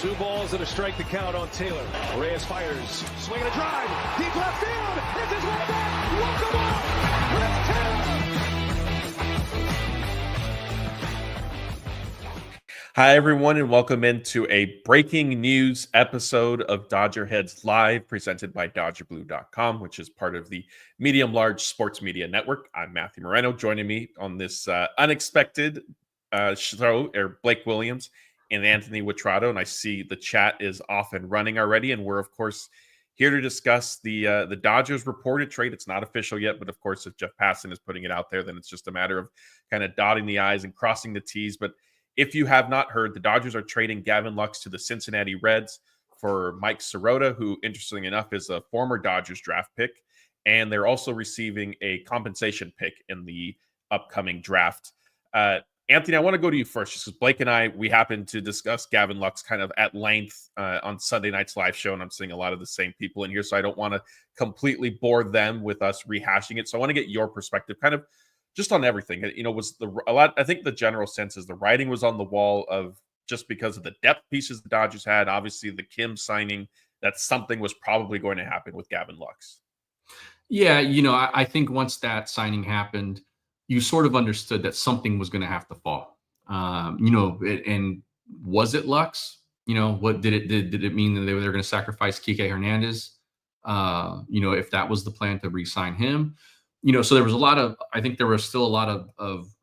Two balls and a strike to count on Taylor. Reyes fires, swing and a drive, deep left field. It's his way back. Welcome up, Chris Taylor. Hi, everyone, and welcome into a breaking news episode of DodgerHeads Live, presented by DodgerBlue.com, which is part of the Medium Large Sports Media Network. I'm Matthew Moreno. Joining me on this unexpected show are Blake Williams and Anthony Witrado, and I see the chat is off and running already, and we're, of course, here to discuss the Dodgers reported trade. It's not official yet, but, of course, if Jeff Passan is putting it out there, then it's just a matter of kind of dotting the I's and crossing the T's. But if you have not heard, the Dodgers are trading Gavin Lux to the Cincinnati Reds for Mike Sirota, who, interestingly enough, is a former Dodgers draft pick, and they're also receiving a compensation pick in the upcoming draft. Anthony, I want to go to you first, just because Blake and I, we happened to discuss Gavin Lux kind of at length on Sunday night's live show, and I'm seeing a lot of the same people in here, so I don't want to completely bore them with us rehashing it. So I want to get your perspective, kind of just on everything. You know, I think the general sense is the writing was on the wall of just because of the depth pieces the Dodgers had, obviously the Kim signing, that something was probably going to happen with Gavin Lux. Yeah, you know, I think once that signing happened, you sort of understood that something was going to have to fall. And was it Lux? You know, what did it mean that they were going to sacrifice Kike Hernandez? If that was the plan to re-sign him, so there was I think there was still a lot of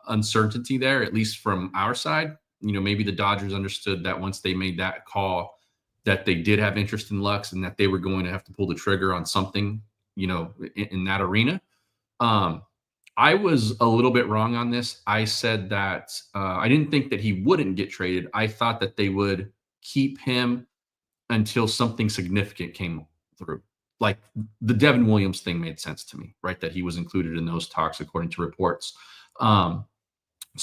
uncertainty there, at least from our side. Maybe the Dodgers understood that once they made that call, that they did have interest in Lux and that they were going to have to pull the trigger on something, in that arena. I was a little bit wrong on this. I said that I didn't think that he wouldn't get traded. I thought that they would keep him until something significant came through. Like the Devin Williams thing made sense to me, right? That he was included in those talks, according to reports. So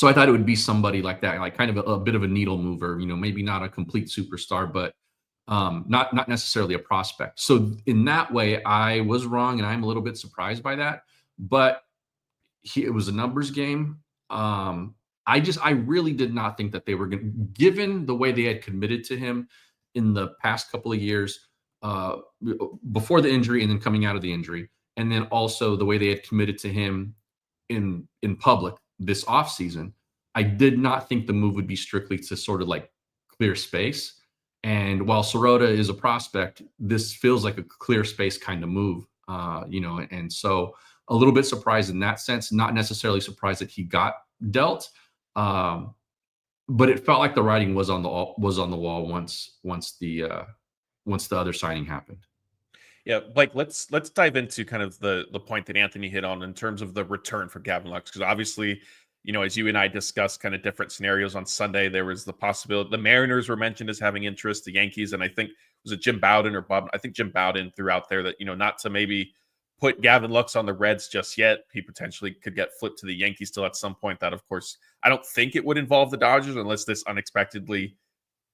I thought it would be somebody like that, like kind of a bit of a needle mover, maybe not a complete superstar, but not necessarily a prospect. So in that way, I was wrong, and I'm a little bit surprised by that. But it was a numbers game. I really did not think that they were going to, given the way they had committed to him in the past couple of years, before the injury and then coming out of the injury, and then also the way they had committed to him in public this offseason, I did not think the move would be strictly to sort of like clear space. And while Sirota is a prospect, this feels like a clear space kind of move, and so a little bit surprised in that sense, not necessarily surprised that he got dealt. But it felt like the writing was on the wall once the other signing happened. Yeah, Blake, let's dive into kind of the point that Anthony hit on in terms of the return for Gavin Lux, because obviously, as you and I discussed kind of different scenarios on Sunday, there was the possibility the Mariners were mentioned as having interest, the Yankees, and I think was it Jim Bowden or Bob? I think Jim Bowden threw out there that not to maybe put Gavin Lux on the Reds just yet. He potentially could get flipped to the Yankees still at some point. That, of course, I don't think it would involve the Dodgers unless this unexpectedly.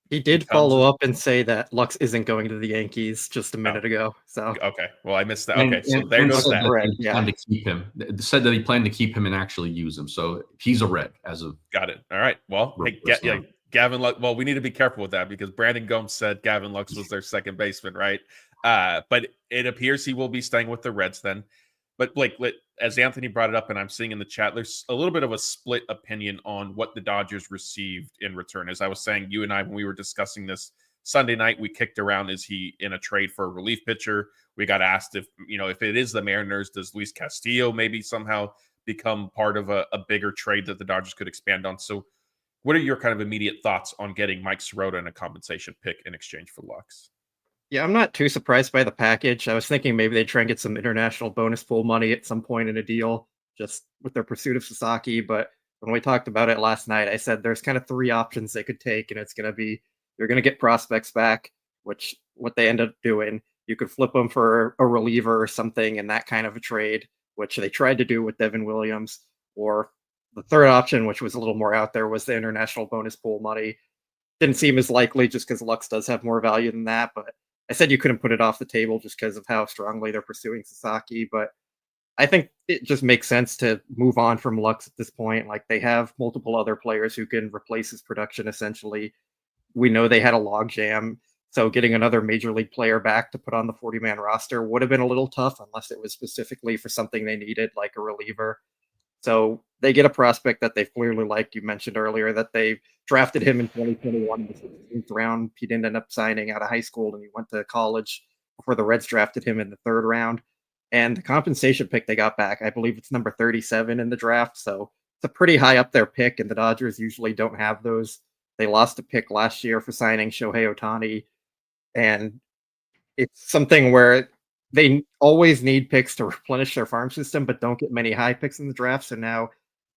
He did follow up and say that Lux isn't going to the Yankees just a minute ago. So okay, well, I missed that. Okay, so there goes that. Planned to keep him. They said that he planned to keep him and actually use him. So he's a Red as of. Got it. All right. Well, Gavin Lux. Well, we need to be careful with that because Brandon Gomes said Gavin Lux was their second baseman, right? But it appears he will be staying with the Reds then. But Blake, as Anthony brought it up, and I'm seeing in the chat, there's a little bit of a split opinion on what the Dodgers received in return. As I was saying, you and I, when we were discussing this Sunday night, we kicked around, is he in a trade for a relief pitcher? We got asked if it is the Mariners, does Luis Castillo maybe somehow become part of a bigger trade that the Dodgers could expand on? So what are your kind of immediate thoughts on getting Mike Sirota and a compensation pick in exchange for Lux? Yeah, I'm not too surprised by the package. I was thinking maybe they'd try and get some international bonus pool money at some point in a deal, just with their pursuit of Sasaki. But when we talked about it last night, I said there's kind of three options they could take, and it's going to be they're going to get prospects back, which what they end up doing. You could flip them for a reliever or something in that kind of a trade, which they tried to do with Devin Williams. Or the third option, which was a little more out there, was the international bonus pool money. Didn't seem as likely just because Lux does have more value than that, but I said you couldn't put it off the table just because of how strongly they're pursuing Sasaki, but I think it just makes sense to move on from Lux at this point. Like, they have multiple other players who can replace his production essentially. we know they had a logjam. So getting another major league player back to put on the 40-man roster would have been a little tough unless it was specifically for something they needed, like a reliever. So they get a prospect that they clearly like. You mentioned earlier that they drafted him in 2021 in the 16th round. He didn't end up signing out of high school, and he went to college before the Reds drafted him in the 3rd round. And the compensation pick they got back, I believe it's number 37 in the draft. So it's a pretty high up there pick, and the Dodgers usually don't have those. They lost a pick last year for signing Shohei Ohtani, and it's something where they always need picks to replenish their farm system, but don't get many high picks in the draft. So now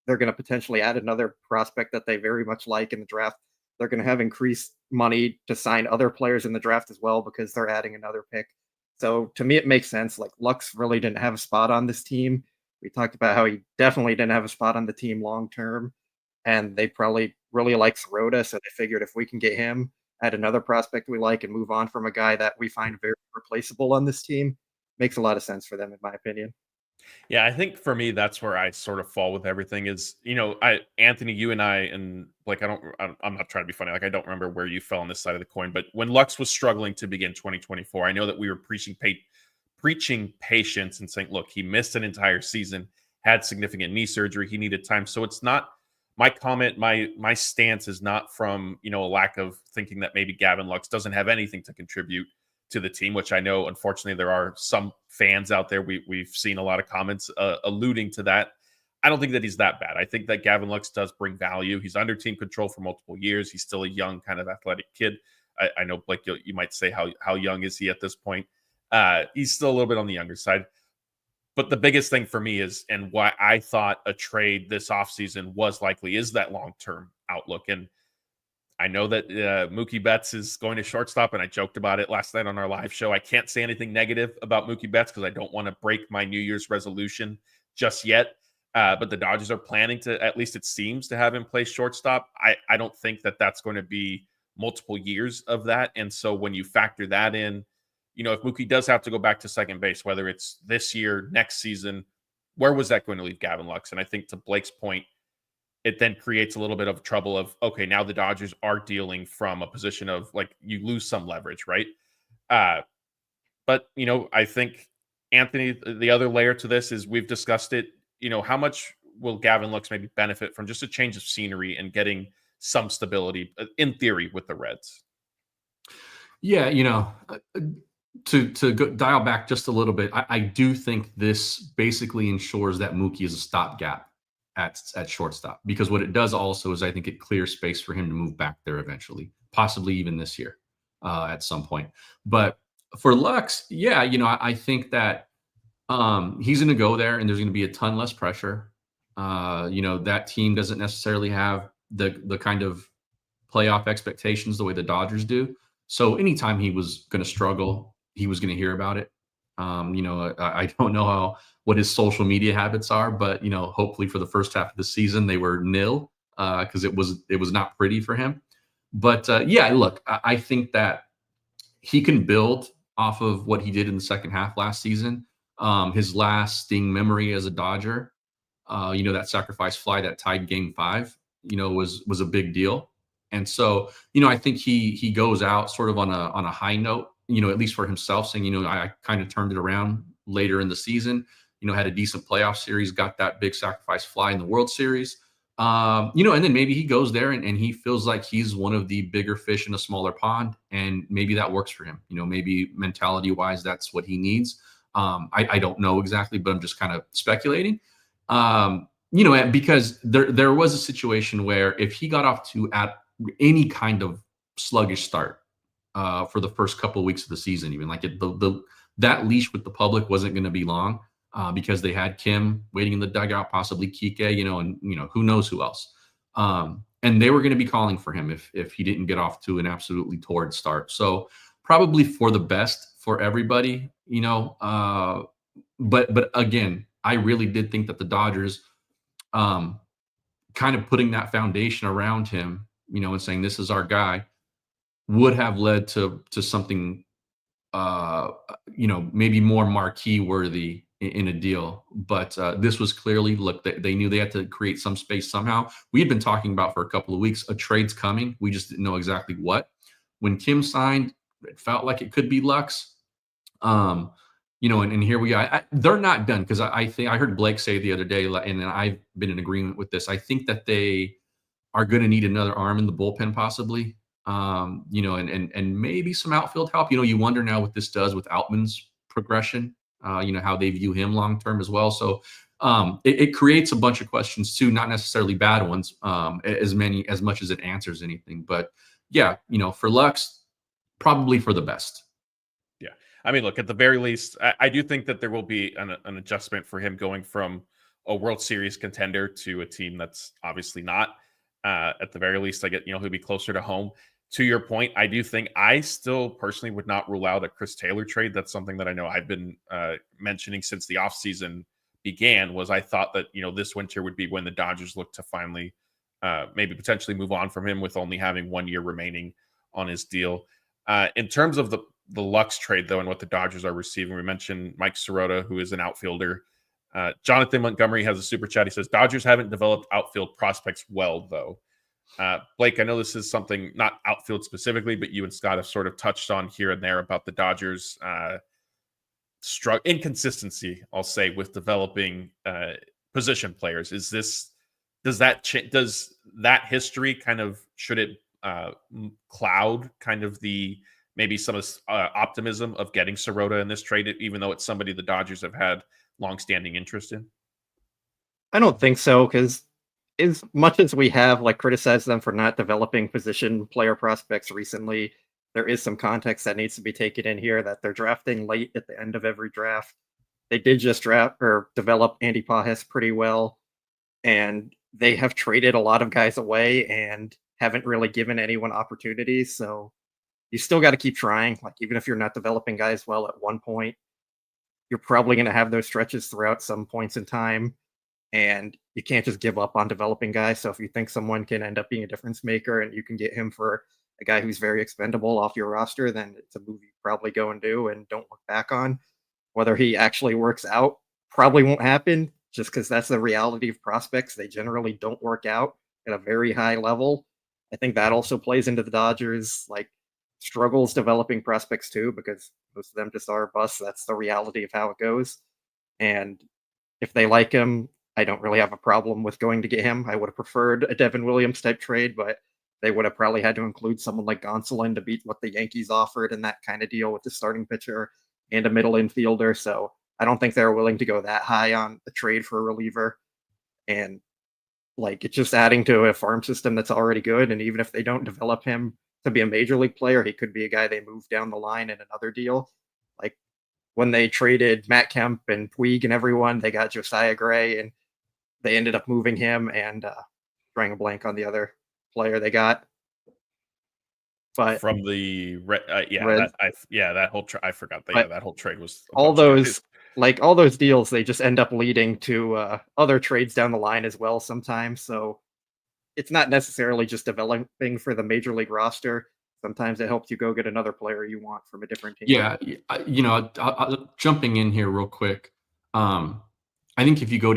they're going to potentially add another prospect that they very much like in the draft. They're going to have increased money to sign other players in the draft as well because they're adding another pick. So to me, it makes sense. Like, Lux really didn't have a spot on this team. We talked about how he definitely didn't have a spot on the team long term, and they probably really like Sirota. So they figured if we can get him, add another prospect we like, and move on from a guy that we find very replaceable on this team, makes a lot of sense for them, in my opinion. Yeah, I think for me, that's where I sort of fall with everything is, Anthony, you and I, and like, I'm not trying to be funny. Like, I don't remember where you fell on this side of the coin, but when Lux was struggling to begin 2024, I know that we were preaching patience and saying, look, he missed an entire season, had significant knee surgery. He needed time. So it's not my comment. My stance is not from, a lack of thinking that maybe Gavin Lux doesn't have anything to contribute to the team, which I know, unfortunately, there are some fans out there. We've seen a lot of comments alluding to that. I don't think that he's that bad. I think that Gavin Lux does bring value. He's under team control for multiple years. He's still a young, kind of athletic kid. I know, Blake, you might say, how young is he at this point? He's still a little bit on the younger side. But the biggest thing for me is, and why I thought a trade this offseason was likely, is that long-term outlook. And I know that Mookie Betts is going to shortstop, and I joked about it last night on our live show. I can't say anything negative about Mookie Betts because I don't want to break my New Year's resolution just yet. But the Dodgers are planning to, at least it seems, to have him play shortstop. I don't think that that's going to be multiple years of that. And so when you factor that in, if Mookie does have to go back to second base, whether it's this year, next season, where was that going to leave Gavin Lux? And I think to Blake's point, it then creates a little bit of trouble of, okay, now the Dodgers are dealing from a position of, like, you lose some leverage, right? But, I think, Anthony, the other layer to this is we've discussed it, how much will Gavin Lux maybe benefit from just a change of scenery and getting some stability, in theory, with the Reds? Yeah, to dial back just a little bit, I do think this basically ensures that Mookie is a stopgap at shortstop, because what it does also is I think it clears space for him to move back there eventually, possibly even this year at some point. But for Lux, yeah, I think that he's going to go there and there's going to be a ton less pressure. That team doesn't necessarily have the kind of playoff expectations the way the Dodgers do. So anytime he was going to struggle, he was going to hear about it. I don't know what his social media habits are, but hopefully for the first half of the season they were nil because it was not pretty for him. But yeah, look, I think that he can build off of what he did in the second half last season. His lasting memory as a Dodger, that sacrifice fly that tied Game 5, was a big deal. And so, I think he goes out sort of on a high note, at least for himself, saying, I kind of turned it around later in the season, had a decent playoff series, got that big sacrifice fly in the World Series. And then maybe he goes there and he feels like he's one of the bigger fish in a smaller pond. And maybe that works for him. Maybe mentality wise, that's what he needs. I don't know exactly, but I'm just kind of speculating. Because there was a situation where if he got off to at any kind of sluggish start for the first couple of weeks of the season, even like that leash with the public wasn't going to be long because they had Kim waiting in the dugout, possibly Kike, and who knows who else. And they were going to be calling for him if he didn't get off to an absolutely torrid start. So probably for the best for everybody, but again, I really did think that the Dodgers kind of putting that foundation around him, and saying this is our guy, would have led to something maybe more marquee worthy in a deal. But this was clearly, look, they knew they had to create some space somehow. We had been talking about for a couple of weeks, a trade's coming. We just didn't know exactly what. When Kim signed, it felt like it could be Lux. And here we are. They're not done, because I think I heard Blake say the other day, and I've been in agreement with this. I think that they are going to need another arm in the bullpen, possibly. And maybe some outfield help. You wonder now what this does with Outman's progression. How they view him long term as well. So it creates a bunch of questions too, not necessarily bad ones, as much as it answers anything. But yeah, for Lux, probably for the best. Yeah. I mean, look, at the very least, I do think that there will be an adjustment for him going from a World Series contender to a team that's obviously not. At the very least, I get, he'll be closer to home. To your point, I do think I still personally would not rule out a Chris Taylor trade. That's something that I know I've been mentioning since the offseason began, was I thought that, this winter would be when the Dodgers look to finally maybe potentially move on from him with only having 1 year remaining on his deal. In terms of the Lux trade, though, and what the Dodgers are receiving, we mentioned Mike Sirota, who is an outfielder. Jonathan Montgomery has a super chat. He says, Dodgers haven't developed outfield prospects well, though. Blake, I know this is something not outfield specifically, but you and Scott have sort of touched on here and there about the Dodgers' inconsistency, I'll say, with developing position players. Does that history kind of, should it cloud kind of maybe some optimism of getting Sirota in this trade, even though it's somebody the Dodgers have had longstanding interest in? I don't think so, because as much as we have criticized them for not developing position player prospects recently, there is some context that needs to be taken in here, that they're drafting late at the end of every draft. They did just draft or develop Andy Pajes pretty well, and they have traded a lot of guys away and haven't really given anyone opportunities. So you still got to keep trying. Even if you're not developing guys well at one point, you're probably going to have those stretches throughout some points in time. And you can't just give up on developing guys. So if you think someone can end up being a difference maker and you can get him for a guy who's very expendable off your roster, then it's a move you probably go and do and don't look back on. Whether he actually works out probably won't happen, just because that's the reality of prospects. They generally don't work out at a very high level. I think that also plays into the Dodgers struggles developing prospects too, because most of them just are busts. That's the reality of how it goes. And if they like him, I don't really have a problem with going to get him. I would have preferred a Devin Williams type trade, but they would have probably had to include someone like Gonsolin to beat what the Yankees offered and that kind of deal with the starting pitcher and a middle infielder. So I don't think they're willing to go that high on the trade for a reliever. And it's just adding to a farm system that's already good. And even if they don't develop him to be a major league player, he could be a guy they move down the line in another deal. When they traded Matt Kemp and Puig and everyone, they got Josiah Gray, and they ended up moving him and drawing a blank on the other player they got. But from the that whole I forgot that whole trade was all those deals. They just end up leading to other trades down the line as well sometimes. So it's not necessarily just developing for the major league roster. Sometimes it helps you go get another player you want from a different team. Yeah, jumping in here real quick. I think if you go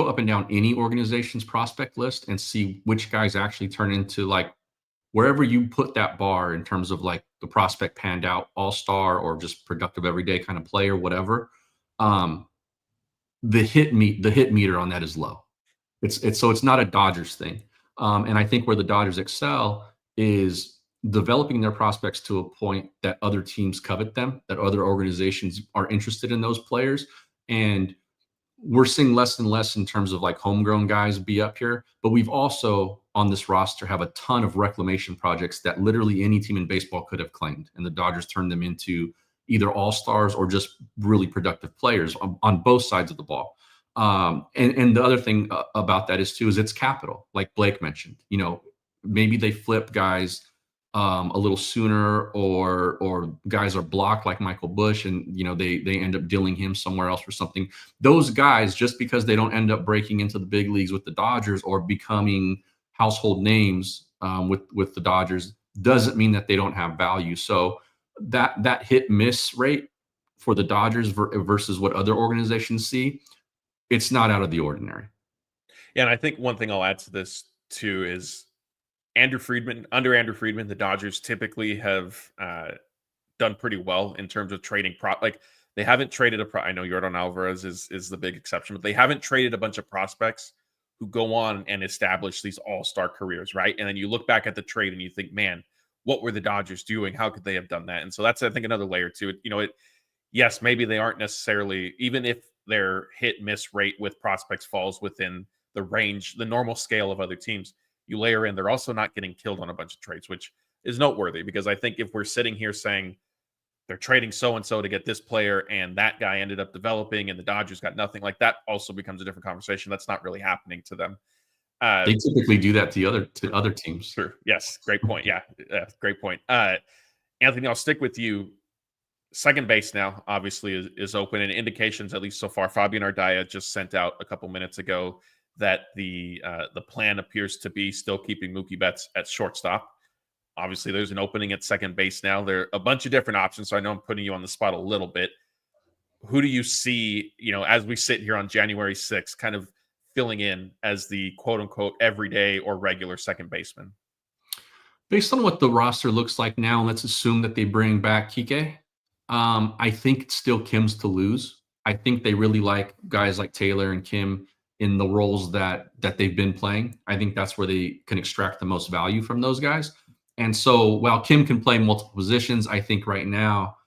up and down any organization's prospect list and see which guys actually turn into wherever you put that bar in terms of the prospect panned out all-star or just productive everyday kind of player, whatever, the hit meter on that is low. It's not a Dodgers thing. And I think where the Dodgers excel is developing their prospects to a point that other teams covet them, that other organizations are interested in those players. And we're seeing less and less in terms of homegrown guys be up here, but we've also on this roster have a ton of reclamation projects that literally any team in baseball could have claimed. And the Dodgers turned them into either all-stars or just really productive players on both sides of the ball. And the other thing about that is it's capital, like Blake mentioned. Maybe they flip guys a little sooner, or guys are blocked like Michael Busch, and they end up dealing him somewhere else for something. Those guys, just because they don't end up breaking into the big leagues with the Dodgers or becoming household names with the Dodgers, doesn't mean that they don't have value. So that hit miss rate for the Dodgers versus what other organizations see, it's not out of the ordinary. Yeah, and I think one thing I'll add to this too is Andrew Friedman. Under Andrew Friedman, the Dodgers typically have done pretty well in terms of trading like they haven't traded I know Yordan Alvarez is the big exception, but they haven't traded a bunch of prospects who go on and establish these all-star careers, right? And then you look back at the trade and you think, man, what were the Dodgers doing? How could they have done that? And so that's, I think, another layer to it. Yes, maybe they aren't necessarily, even if their hit-miss rate with prospects falls within the range, the normal scale of other teams, you layer in, they're also not getting killed on a bunch of trades, which is noteworthy, because I think if we're sitting here saying they're trading so-and-so to get this player and that guy ended up developing and the Dodgers got nothing, like that also becomes a different conversation. That's not really happening to them. They typically do that to other teams. Sure. Yes. Great point. Yeah. Great point. Anthony, I'll stick with you. Second base now, obviously, is open, and indications, at least so far, Fabian Ardaya just sent out a couple minutes ago that the plan appears to be still keeping Mookie Betts at shortstop. Obviously, there's an opening at second base now. There are a bunch of different options, so I know I'm putting you on the spot a little bit. Who do you see, as we sit here on January 6th, kind of filling in as the quote-unquote everyday or regular second baseman? Based on what the roster looks like now, let's assume that they bring back Kike. I think it's still Kim's to lose. I think they really like guys like Taylor and Kim in the roles that they've been playing. I think that's where they can extract the most value from those guys. And so while Kim can play multiple positions, I think right now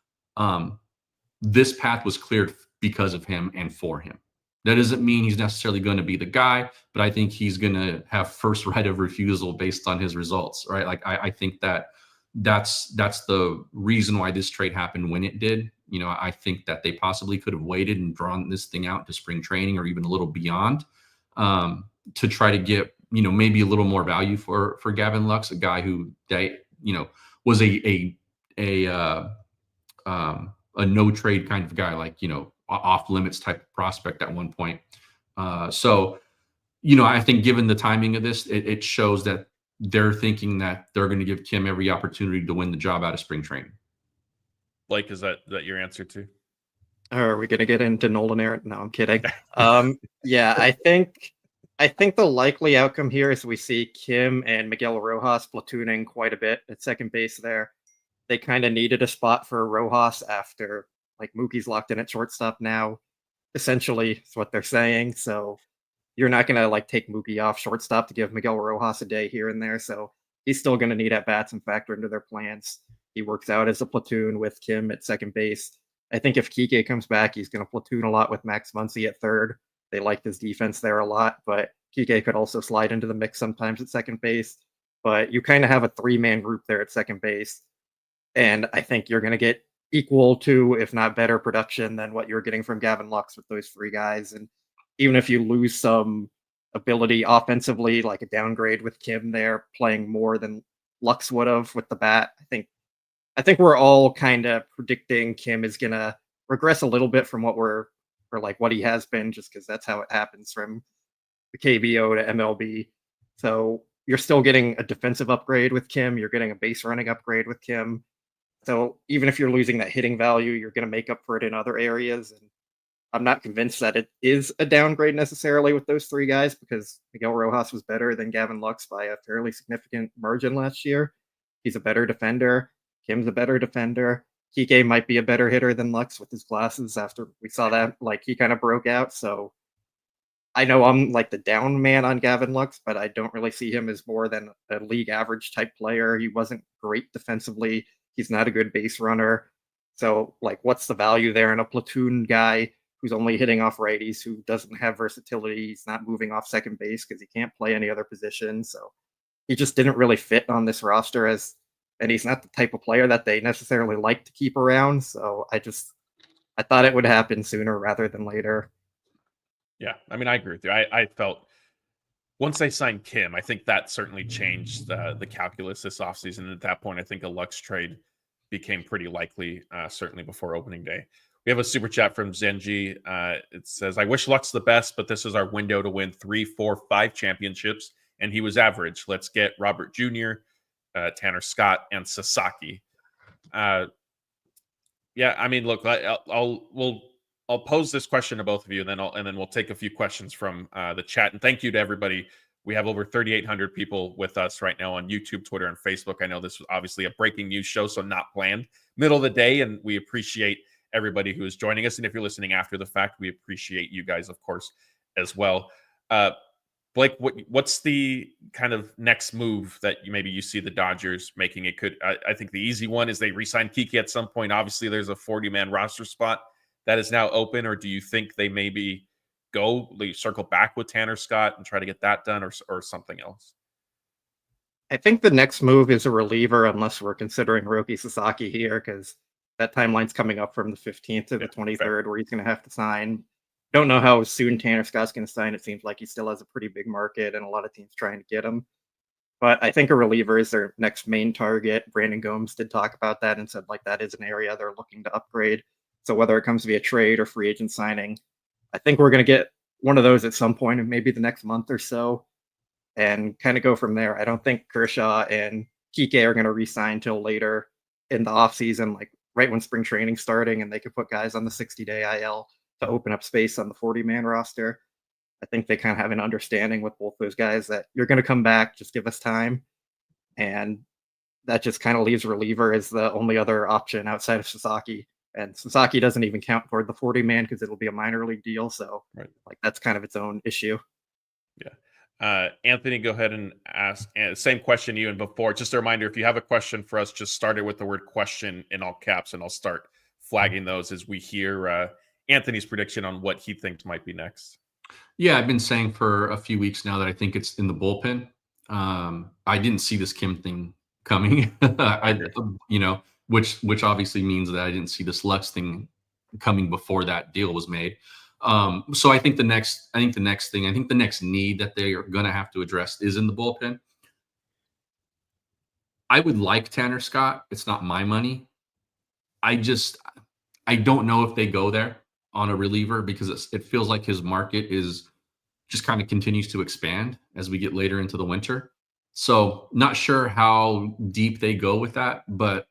this path was cleared because of him and for him. That doesn't mean he's necessarily going to be the guy, but I think he's going to have first right of refusal based on his results, right? Like I think that's the reason why this trade happened when it did. I think that they possibly could have waited and drawn this thing out to spring training or even a little beyond to try to get, maybe a little more value for Gavin Lux, a guy who, was a no trade kind of guy, like, off limits type of prospect at one point. So, I think given the timing of this, it shows that they're thinking that they're going to give Kim every opportunity to win the job out of spring training. Blake, is that your answer too? Are we going to get into Nolan Aaron? No, I'm kidding. Yeah, I think the likely outcome here is we see Kim and Miguel Rojas platooning quite a bit at second base there. They kind of needed a spot for Rojas after, like, Mookie's locked in at shortstop now, essentially, is what they're saying. So you're not going to, take Mookie off shortstop to give Miguel Rojas a day here and there. So he's still going to need at-bats and factor into their plans. He works out as a platoon with Kim at second base. I think if Kike comes back, he's going to platoon a lot with Max Muncy at third. They liked his defense there a lot, but Kike could also slide into the mix sometimes at second base. But you kind of have a three-man group there at second base. And I think you're going to get equal to, if not better, production than what you're getting from Gavin Lux with those three guys. And even if you lose some ability offensively, like a downgrade with Kim there playing more than Lux would have with the bat, I think we're all kind of predicting Kim is going to regress a little bit from what he has been, just because that's how it happens from the KBO to MLB. So you're still getting a defensive upgrade with Kim. You're getting a base running upgrade with Kim. So even if you're losing that hitting value, you're going to make up for it in other areas. And I'm not convinced that it is a downgrade necessarily with those three guys, because Miguel Rojas was better than Gavin Lux by a fairly significant margin last year. He's a better defender. Kim's a better defender. Kike might be a better hitter than Lux with his glasses after we saw that. He kind of broke out. So I know I'm the down man on Gavin Lux, but I don't really see him as more than a league average type player. He wasn't great defensively. He's not a good base runner. So what's the value there in a platoon guy who's only hitting off righties, who doesn't have versatility? He's not moving off second base because he can't play any other position. So he just didn't really fit on this roster and he's not the type of player that they necessarily like to keep around. So I thought it would happen sooner rather than later. Yeah, I mean, I agree with you. I felt once they signed Kim, I think that certainly changed the calculus this offseason. And at that point, I think a Lux trade became pretty likely, certainly before opening day. We have a super chat from Zenji. It says, I wish Lux the best, but this is our window to win 3, 4, 5 championships, and he was average. Let's get Robert Jr., Tanner Scott, and Sasaki. Yeah, I mean, look, I'll pose this question to both of you, and then we'll take a few questions from the chat. And thank you to everybody. We have over 3,800 people with us right now on YouTube, Twitter, and Facebook. I know this was obviously a breaking news show, so not planned, middle of the day, and we appreciate everybody who is joining us. And if you're listening after the fact, we appreciate you guys, of course, as well. Blake, what's the kind of next move that maybe you see the Dodgers making? I think the easy one is they re-sign Kike at some point. Obviously, there's a 40-man roster spot that is now open, or do you think they maybe circle back with Tanner Scott and try to get that done, or something else? I think the next move is a reliever, unless we're considering Roki Sasaki here, because that timeline's coming up from the 15th to the 23rd, where he's going to have to sign. Don't know how soon Tanner Scott's going to sign. It seems like he still has a pretty big market and a lot of teams trying to get him. But I think a reliever is their next main target. Brandon Gomes did talk about that and said like that is an area they're looking to upgrade. So whether it comes via trade or free agent signing, I think we're going to get one of those at some point in maybe the next month or so and kind of go from there. I don't think Kershaw and Kike are going to re-sign till later in the offseason, like right when spring training's starting, and they could put guys on the 60-day IL to open up space on the 40-man roster. I think they kind of have an understanding with both those guys that you're going to come back, just give us time. And that just kind of leaves reliever as the only other option outside of Sasaki. And Sasaki doesn't even count toward the 40-man because it'll be a minor league deal. So like that's kind of its own issue. Yeah. Anthony, go ahead and ask same question you and before. Just a reminder, if you have a question for us, just start it with the word question in all caps, and I'll start flagging those as we hear Anthony's prediction on what he thinks might be next. Yeah, I've been saying for a few weeks now that I think it's in the bullpen. I didn't see this Kim thing coming. Which obviously means that I didn't see this Lux thing coming before that deal was made. So I think the next need that they are going to have to address is in the bullpen. I would like Tanner Scott. It's not my money. I don't know if they go there on a reliever because it feels like his market is just kind of continues to expand as we get later into the winter. So not sure how deep they go with that, but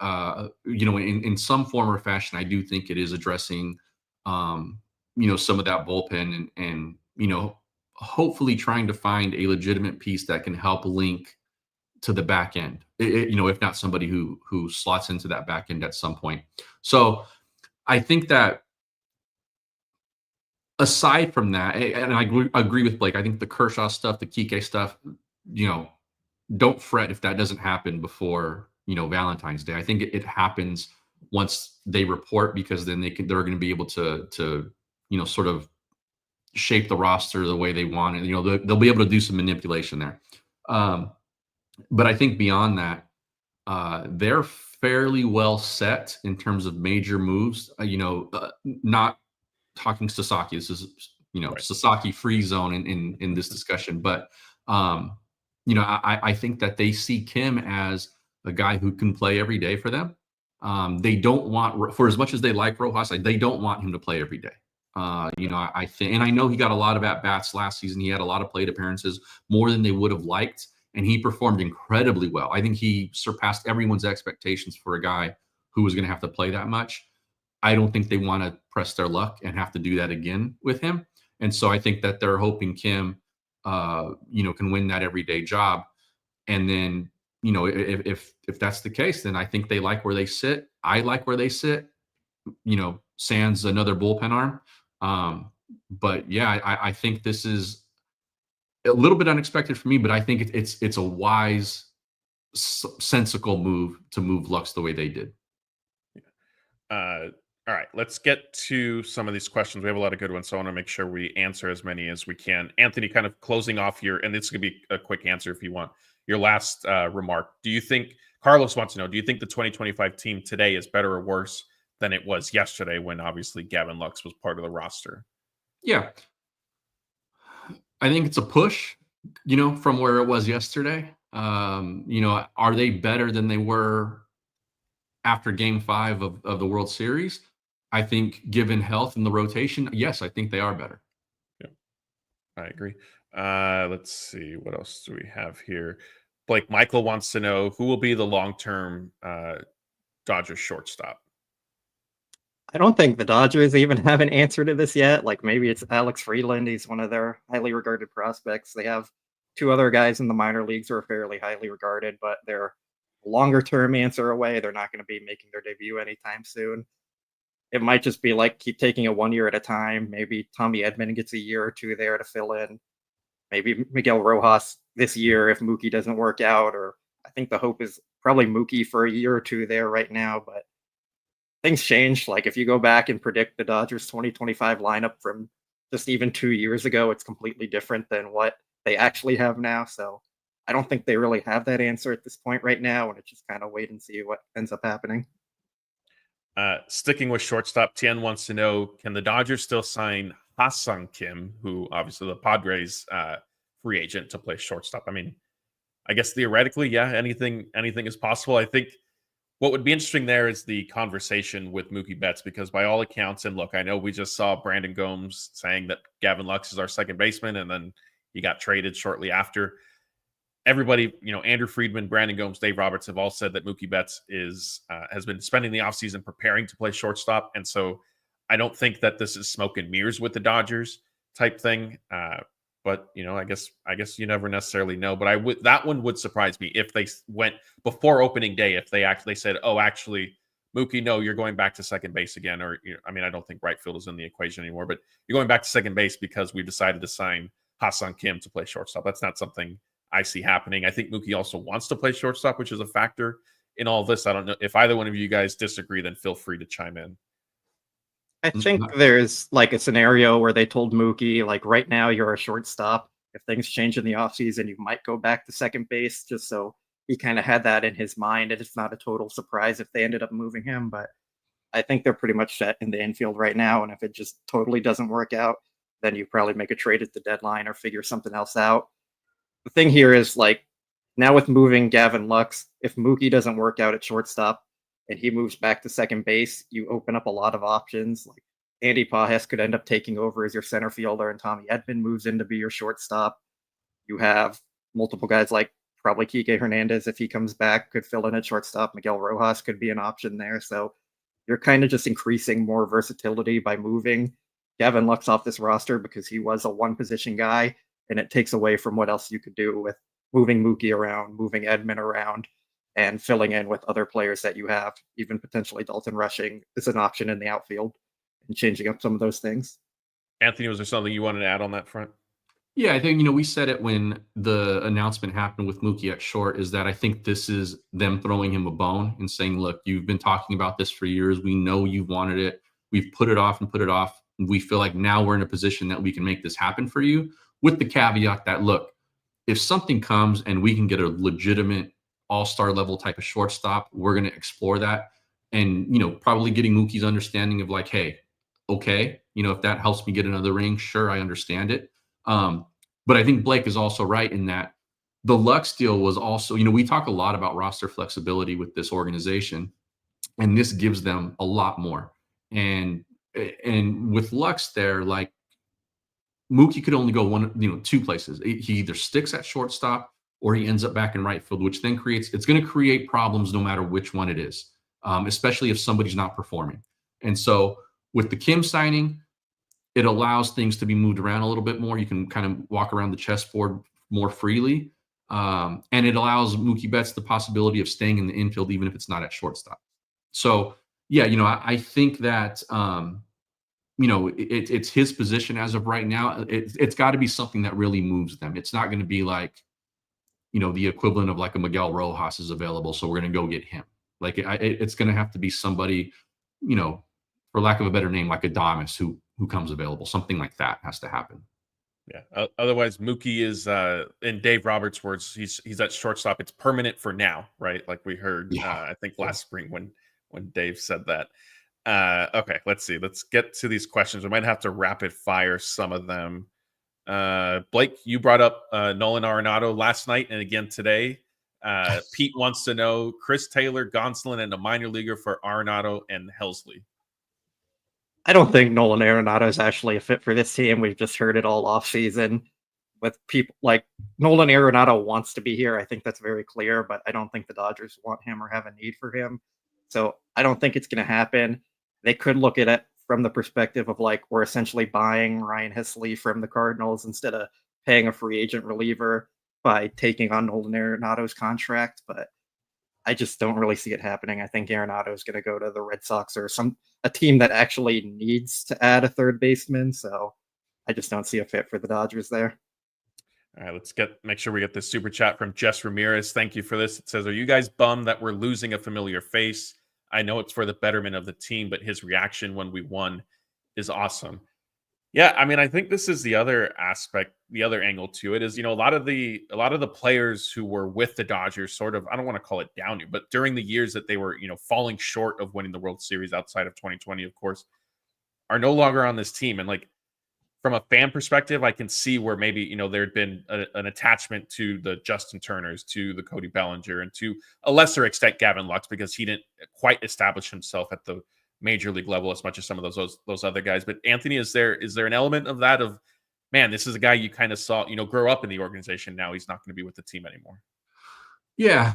in some form or fashion, I do think it is addressing, some of that bullpen and hopefully trying to find a legitimate piece that can help link to the back end. If not somebody who slots into that back end at some point. So I think that aside from that, and I agree with Blake, I think the Kershaw stuff, the Kike stuff, don't fret if that doesn't happen before Valentine's Day. I think it happens once they report, because then they're going to be able to sort of shape the roster the way they want it. They'll be able to do some manipulation there. But I think beyond that, they're fairly well set in terms of major moves. Not talking Sasaki. This is Sasaki free zone in this discussion, but I think that they see Kim as a guy who can play every day for them. They don't want, for as much as they like Rojas, they don't want him to play every day. I think, and I know he got a lot of at-bats last season. He had a lot of plate appearances, more than they would have liked, and he performed incredibly well. I think he surpassed everyone's expectations for a guy who was going to have to play that much. I don't think they want to press their luck and have to do that again with him. And so I think that they're hoping Kim can win that everyday job. And then, if that's the case, then I think they like where they sit. I like where they sit, sans another bullpen arm. But yeah, I think this is a little bit unexpected for me, but I think it's a wise, sensible move to move Lux the way they did. All right, let's get to some of these questions. We have a lot of good ones, so I want to make sure we answer as many as we can. Anthony, kind of closing off here, and this could be a quick answer if you want. Your last remark. Do you think, Carlos wants to know, do you think the 2025 team today is better or worse than it was yesterday when obviously Gavin Lux was part of the roster? Yeah. I think it's a push, from where it was yesterday. Are they better than they were after Game 5 of the World Series? I think, given health and the rotation, yes, I think they are better. Yeah, I agree. Let's see. What else do we have here? Blake Michael wants to know who will be the long-term Dodgers shortstop. I don't think the Dodgers even have an answer to this yet. Like maybe it's Alex Friedland. He's one of their highly regarded prospects. They have two other guys in the minor leagues who are fairly highly regarded, but they're a longer term answer away. They're not going to be making their debut anytime soon. It might just be like keep taking it 1 year at a time. Maybe Tommy Edman gets a year or two there to fill in. Maybe Miguel Rojas this year if Mookie doesn't work out. Or I think the hope is probably Mookie for a year or two there right now. But things change. Like if you go back and predict the Dodgers 2025 lineup from just even 2 years ago, it's completely different than what they actually have now. So I don't think they really have that answer at this point right now. And it's just kind of wait and see what ends up happening. Sticking with shortstop, Tien wants to know, can the Dodgers still sign Ha-Seong Kim, who obviously the Padres free agent, to play shortstop? I mean, I guess theoretically, yeah, anything is possible. I think what would be interesting there is the conversation with Mookie Betts, because by all accounts, and look, I know we just saw Brandon Gomes saying that Gavin Lux is our second baseman, and then he got traded shortly after. Everybody, Andrew Friedman, Brandon Gomes, Dave Roberts have all said that Mookie Betts has been spending the offseason preparing to play shortstop. And so I don't think that this is smoke and mirrors with the Dodgers type thing. But, I guess you never necessarily know. But that one would surprise me if they went before opening day, if they actually said, oh, actually, Mookie, no, you're going back to second base again. Or, I don't think right field is in the equation anymore, but you're going back to second base because we decided to sign Ha-Seong Kim to play shortstop. That's not something I see happening. I think Mookie also wants to play shortstop, which is a factor in all this. I don't know if either one of you guys disagree, then feel free to chime in. I think there's like a scenario where they told Mookie, like right now you're a shortstop. If things change in the offseason, you might go back to second base, just so he kind of had that in his mind. And it's not a total surprise if they ended up moving him. But I think they're pretty much set in the infield right now. And if it just totally doesn't work out, then you probably make a trade at the deadline or figure something else out. The thing here is like now with moving Gavin Lux, if Mookie doesn't work out at shortstop and he moves back to second base, you open up a lot of options. Like Andy Pajes could end up taking over as your center fielder, and Tommy Edman moves in to be your shortstop. You have multiple guys like probably Kike Hernandez, if he comes back, could fill in at shortstop. Miguel Rojas could be an option there. So you're kind of just increasing more versatility by moving Gavin Lux off this roster because he was a one position guy. And it takes away from what else you could do with moving Mookie around, moving Edman around, and filling in with other players that you have. Even potentially Dalton Rushing is an option in the outfield and changing up some of those things. Anthony, was there something you wanted to add on that front? Yeah, I think, we said it when the announcement happened with Mookie at short, is that I think this is them throwing him a bone and saying, look, you've been talking about this for years. We know you wanted it. We've put it off and put it off. We feel like now we're in a position that we can make this happen for you, with the caveat that, look, if something comes and we can get a legitimate all-star level type of shortstop, we're going to explore that. And, probably getting Mookie's understanding of like, hey, okay, if that helps me get another ring, sure, I understand it. But I think Blake is also right in that the Lux deal was also, we talk a lot about roster flexibility with this organization, and this gives them a lot more. And with Lux there, like, Mookie could only go two places. He either sticks at shortstop or he ends up back in right field, which then it's going to create problems no matter which one it is, especially if somebody's not performing. And so with the Kim signing, it allows things to be moved around a little bit more. You can kind of walk around the chessboard more freely. And it allows Mookie Betts the possibility of staying in the infield, even if it's not at shortstop. So, yeah, I think that it's his position as of right now. It's got to be something that really moves them. It's not going to be like, the equivalent of like a Miguel Rojas is available, so we're going to go get him. Like it's going to have to be somebody, for lack of a better name, like Adames, who comes available. Something like that has to happen. Yeah. Otherwise, Mookie is, in Dave Roberts' words, he's at shortstop. It's permanent for now, right? Like we heard, I think last spring when Dave said that. Okay, let's see. Let's get to these questions. We might have to rapid fire some of them. Blake, you brought up Nolan Arenado last night and again today. Pete wants to know Chris Taylor, Gonsolin, and a minor leaguer for Arenado and Helsley. I don't think Nolan Arenado is actually a fit for this team. We've just heard it all off season with people like Nolan Arenado wants to be here. I think that's very clear, but I don't think the Dodgers want him or have a need for him. So I don't think it's going to happen. they could look at it from the perspective of like, we're essentially buying Ryan Hesley from the Cardinals instead of paying a free agent reliever by taking on Nolan Arenado's contract. But I just don't really see it happening. I think Arenado is going to go to the Red Sox or a team that actually needs to add a third baseman. So I just don't see a fit for the Dodgers there. All right, let's make sure we get this super chat from Jess Ramirez. Thank you for this. It says, "Are you guys bummed that we're losing a familiar face? I know it's for the betterment of the team, but his reaction when we won is awesome." Yeah, I mean, I think this is the other aspect, the other angle to it is, a lot of the players who were with the Dodgers sort of, I don't want to call it down you, but during the years that they were, falling short of winning the World Series outside of 2020, of course, are no longer on this team. And like, from a fan perspective, I can see where maybe, there'd been an attachment to the Justin Turners, to the Cody Bellinger, and to a lesser extent, Gavin Lux, because he didn't quite establish himself at the major league level as much as some of those other guys. But Anthony, is there an element of that of, man, this is a guy you kind of saw, grow up in the organization. Now he's not going to be with the team anymore. Yeah.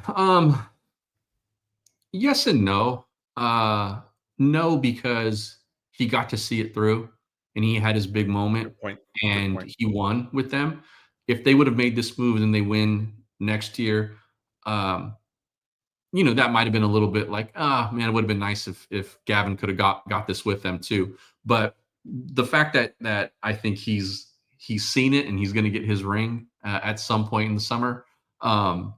Yes and no. No, because he got to see it through and he had his big moment and he won with them. If they would have made this move and they win next year, that might have been a little bit like, man, it would have been nice if Gavin could have got this with them too. But the fact that I think he's seen it and he's going to get his ring at some point in the summer, I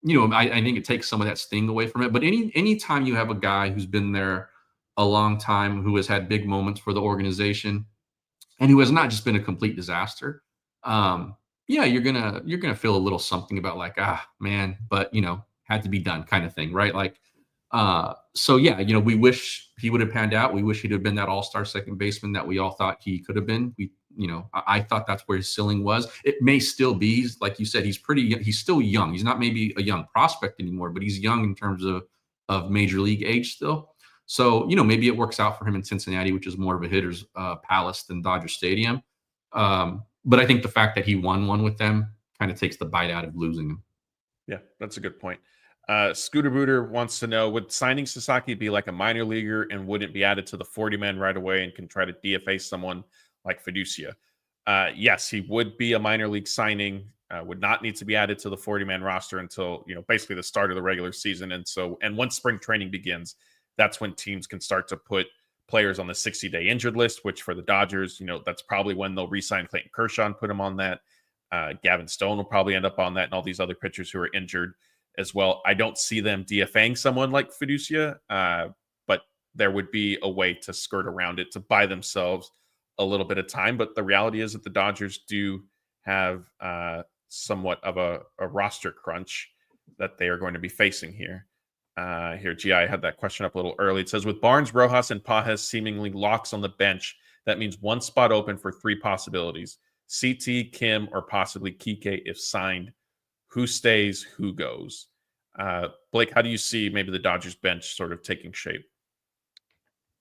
think it takes some of that sting away from it. But anytime you have a guy who's been there a long time, who has had big moments for the organization, and who has not just been a complete disaster, you're gonna feel a little something about like, man, but had to be done kind of thing, right? Like, we wish he would have panned out. We wish he'd have been that all-star second baseman that we all thought he could have been. I thought that's where his ceiling was. It may still be, like you said, he's still young. He's not maybe a young prospect anymore, but he's young in terms of major league age still. So, maybe it works out for him in Cincinnati, which is more of a hitter's palace than Dodger Stadium. But I think the fact that he won one with them kind of takes the bite out of losing him. Yeah, that's a good point. Scooter Booter wants to know, would signing Sasaki be like a minor leaguer and wouldn't be added to the 40-man right away and can try to DFA someone like Fiducia? Yes, he would be a minor league signing, would not need to be added to the 40-man roster until, basically the start of the regular season. And once spring training begins, that's when teams can start to put players on the 60-day injured list, which for the Dodgers, that's probably when they'll re-sign Clayton Kershaw and put him on that. Gavin Stone will probably end up on that, and all these other pitchers who are injured as well. I don't see them DFAing someone like Fiducia, but there would be a way to skirt around it to buy themselves a little bit of time. But the reality is that the Dodgers do have somewhat of a roster crunch that they are going to be facing here. Gi had that question up a little early. It says, with Barnes, Rojas, and Pages seemingly locks on the bench, that means one spot open for three possibilities: CT, Kim, or possibly Kike if signed. Who stays, who goes? Blake, how do you see maybe the Dodgers bench sort of taking shape?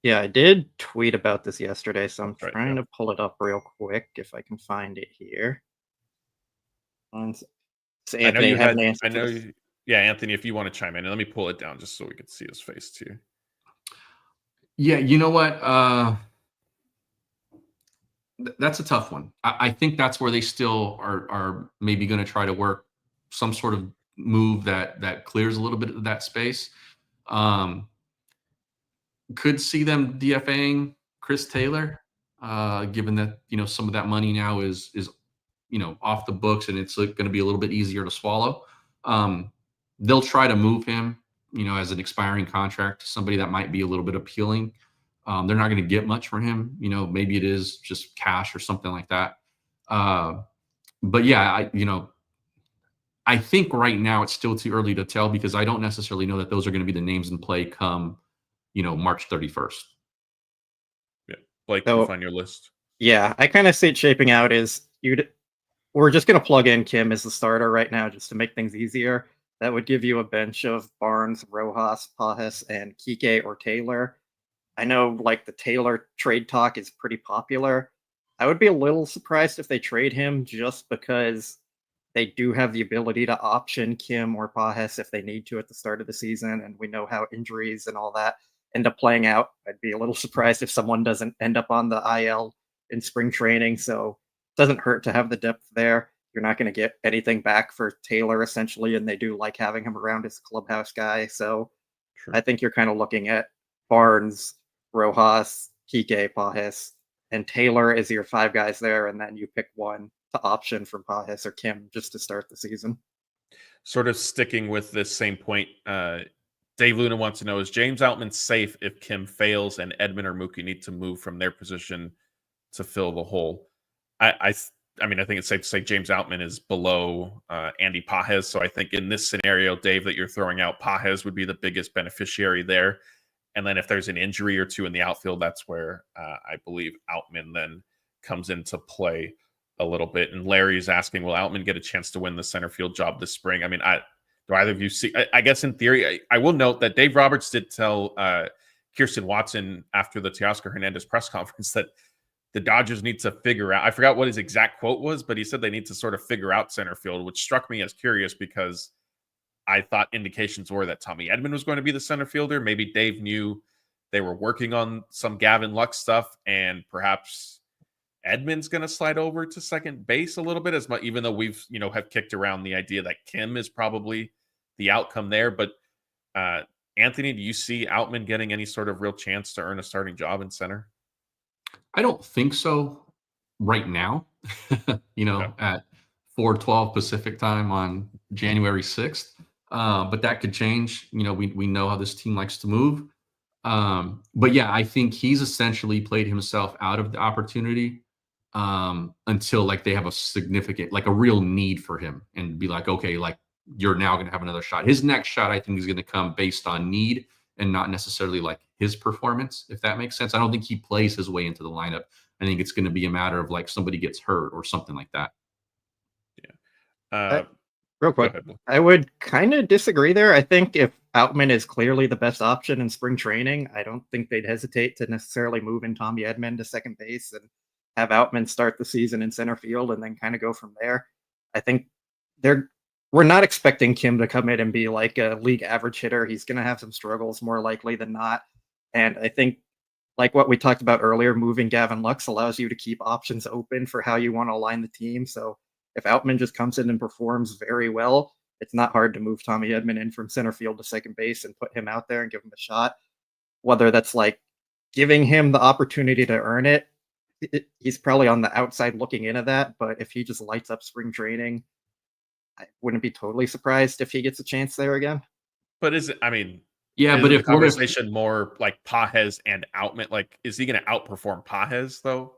Yeah, I did tweet about this yesterday, so I'm trying to pull it up real quick if I can find it here. So Anthony, Anthony, if you want to chime in, and let me pull it down just so we can see his face too. Yeah, you know what? That's a tough one. I think that's where they still are maybe going to try to work some sort of move that clears a little bit of that space. Could see them DFAing Chris Taylor, given that some of that money now is off the books and it's going to be a little bit easier to swallow. They'll try to move him, as an expiring contract to somebody that might be a little bit appealing. They're not going to get much for him. Maybe it is just cash or something like that. But yeah, I think right now it's still too early to tell because I don't necessarily know that those are going to be the names in play come, March 31st. Yeah. Blake, can you find your list? Yeah, I kind of see it shaping out as we're just going to plug in Kim as the starter right now just to make things easier. That would give you a bench of Barnes, Rojas, Pages, and Kike or Taylor. I know the Taylor trade talk is pretty popular. I would be a little surprised if they trade him just because they do have the ability to option Kim or Pages if they need to at the start of the season. And we know how injuries and all that end up playing out. I'd be a little surprised if someone doesn't end up on the IL in spring training. So it doesn't hurt to have the depth there. You're not going to get anything back for Taylor, essentially, and they do like having him around as a clubhouse guy. So Sure. I think you're kind of looking at Barnes, Rojas, Kike, Pajes, and Taylor as your 5 guys there, and then you pick one to option from Pajes or Kim just to start the season. Sort of sticking with this same point, Dave Luna wants to know, is James Outman safe if Kim fails and Edman or Mookie need to move from their position to fill the hole? I mean, I think it's safe to say James Outman is below Andy Pajes. So I think in this scenario, Dave, that you're throwing out, Pajes would be the biggest beneficiary there. And then if there's an injury or two in the outfield, that's where I believe Outman then comes into play a little bit. And Larry's asking, will Outman get a chance to win the center field job this spring? I mean, do either of you see? I guess in theory, I will note that Dave Roberts did tell Kirsten Watson after the Teoscar Hernandez press conference that the Dodgers need to figure out, I forgot what his exact quote was, but he said they need to sort of figure out center field, which struck me as curious because I thought indications were that Tommy Edman was going to be the center fielder. Maybe Dave knew they were working on some Gavin Lux stuff, and perhaps Edman's going to slide over to second base a little bit, as much, even though we've, have kicked around the idea that Kim is probably the outcome there. But Anthony, do you see Outman getting any sort of real chance to earn a starting job in center? I don't think so right now, Okay. at 4:12 Pacific time on January 6th. But that could change. We know how this team likes to move. But yeah, I think he's essentially played himself out of the opportunity until like they have a significant, like a real need for him and be like, okay, like you're now going to have another shot. His next shot, I think, is going to come based on need and not necessarily like his performance, if that makes sense. I don't think he plays his way into the lineup. I think it's going to be a matter of like somebody gets hurt or something like that. Yeah. Real quick, I would kind of disagree there. I think if Outman is clearly the best option in spring training, I don't think they'd hesitate to necessarily move in Tommy Edman to second base and have Outman start the season in center field and then kind of go from there. I think we're not expecting Kim to come in and be like a league average hitter. He's going to have some struggles more likely than not. And I think, like what we talked about earlier, moving Gavin Lux allows you to keep options open for how you want to align the team. So if Outman just comes in and performs very well, it's not hard to move Tommy Edman in from center field to second base and put him out there and give him a shot. Whether that's like giving him the opportunity to earn it, he's probably on the outside looking into that. But if he just lights up spring training, I wouldn't be totally surprised if he gets a chance there again. But is it, I mean, yeah, but the if conversation more like Pajes and Outman, like, is he going to outperform Pajes though?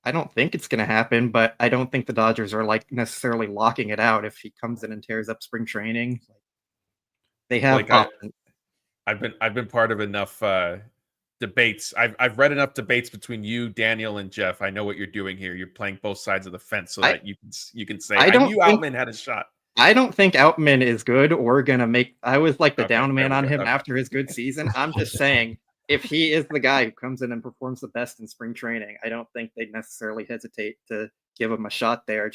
I don't think it's going to happen, but I don't think the Dodgers are like necessarily locking it out if he comes in and tears up spring training. They have options. I've been part of enough debates. I've read enough debates between you, Daniel, and Jeff. I know what you're doing here. You're playing both sides of the fence so that you can say I knew Outman had a shot. I don't think Outman is good or gonna make. I was like the down man on him after his good season. I'm just saying, if he is the guy who comes in and performs the best in spring training, I don't think they'd necessarily hesitate to give him a shot there.